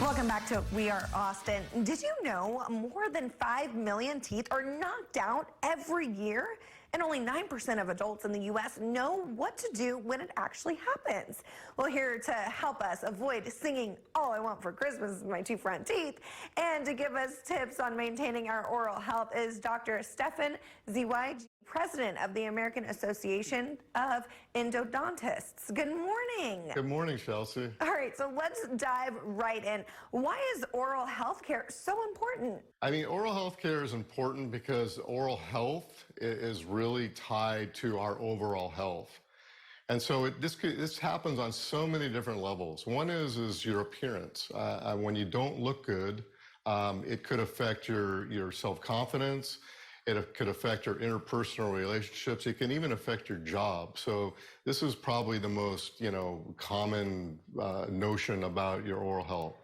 Welcome back to We Are Austin. Did you know more than 5 million teeth are knocked out every year? And only 9% of adults in the U.S. know what to do when it actually happens. Well, here to help us avoid singing All I Want for Christmas is My Two Front Teeth, and to give us tips on maintaining our oral health is Dr. Stefan Zweig, president of the American Association of Endodontists. Good morning. Good morning, Chelsea. All right, so let's dive right in. Why is oral health care so important? I mean, oral health care is important because oral health is really tied to our overall health. And so this happens on so many different levels. One is your appearance. When you don't look good, it could affect your self-confidence. It could affect your interpersonal relationships. It can even affect your job. So this is probably the most, common notion about your oral health.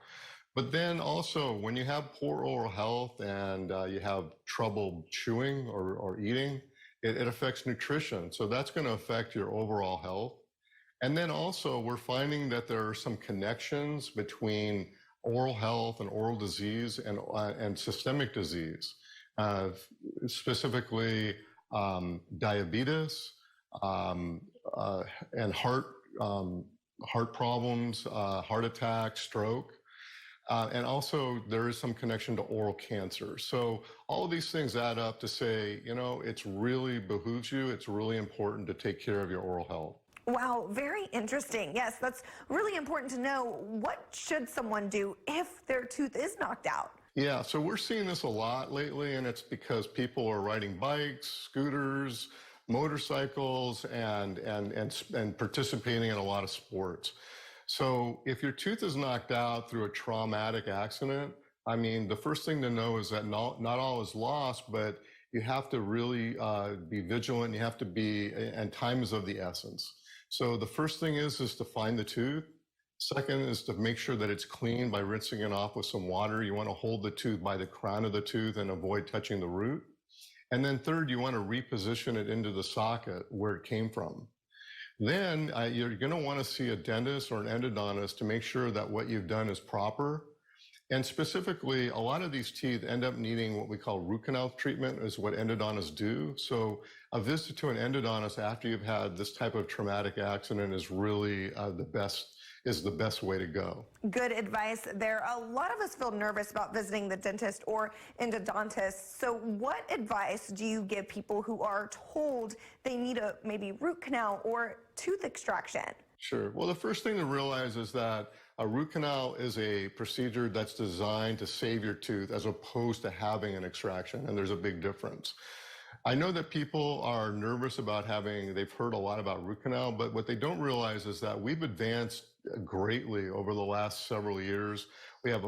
But then also, when you have poor oral health and you have trouble chewing or eating, it affects nutrition. So that's going to affect your overall health. And then also, we're finding that there are some connections between oral health and oral disease and systemic disease. Specifically diabetes and heart problems, heart attack, stroke. And also there is some connection to oral cancer. So all of these things add up to say, it's really behooves you. It's really important to take care of your oral health. Wow, very interesting. Yes, that's really important to know. What should someone do if their tooth is knocked out? Yeah, so we're seeing this a lot lately, and it's because people are riding bikes, scooters, motorcycles, and participating in a lot of sports. So if your tooth is knocked out through a traumatic accident, I mean, the first thing to know is that not all is lost, but you have to really be vigilant. You have to be, and time is of the essence. So the first thing is to find the tooth. Second is to make sure that it's clean by rinsing it off with some water. You want to hold the tooth by the crown of the tooth and avoid touching the root. And then third, you want to reposition it into the socket where it came from. Then you're going to want to see a dentist or an endodontist to make sure that what you've done is proper. And specifically, a lot of these teeth end up needing what we call root canal treatment, is what endodontists do. So a visit to an endodontist after you've had this type of traumatic accident is really the best way to go. Good advice there. A lot of us feel nervous about visiting the dentist or endodontist. So what advice do you give people who are told they need a maybe root canal or tooth extraction? Sure. Well, the first thing to realize is that a root canal is a procedure that's designed to save your tooth as opposed to having an extraction, and there's a big difference. I know that people are nervous about they've heard a lot about root canal, but what they don't realize is that we've advanced greatly over the last several years. We have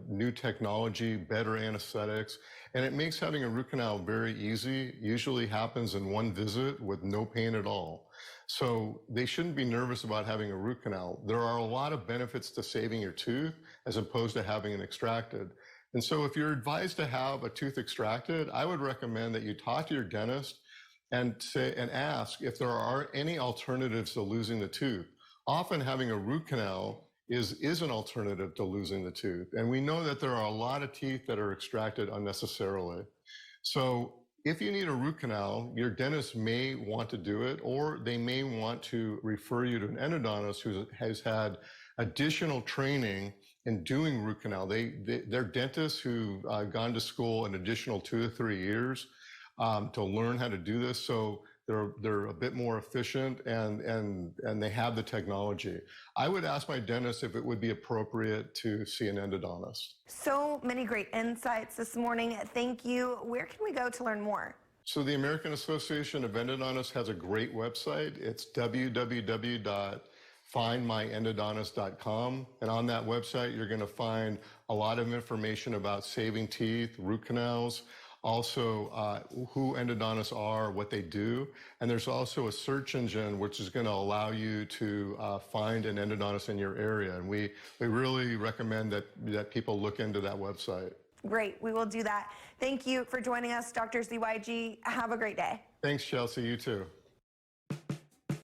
new technology, better anesthetics, and it makes having a root canal very easy. Usually happens in one visit with no pain at all. So they shouldn't be nervous about having a root canal. There are a lot of benefits to saving your tooth as opposed to having it extracted. And so if you're advised to have a tooth extracted, I would recommend that you talk to your dentist and ask if there are any alternatives to losing the tooth. Often having a root canal is an alternative to losing the tooth. And we know that there are a lot of teeth that are extracted unnecessarily. So if you need a root canal, your dentist may want to do it, or they may want to refer you to an endodontist who has had additional training in doing root canal. They're dentists who've gone to school an additional 2 to 3 years to learn how to do this. So they're a bit more efficient and they have the technology. I would ask my dentist if it would be appropriate to see an endodontist. So many great insights this morning. Thank you. Where can we go to learn more? So the American Association of Endodontists has a great website. It's www.findmyendodontist.com. And on that website, you're going to find a lot of information about saving teeth, root canals, also who endodontists are, what they do. And there's also a search engine which is going to allow you to find an endodontist in your area. And we really recommend that people look into that website. Great. We will do that. Thank you for joining us, Dr. Zweig. Have a great day. Thanks, Chelsea. You too.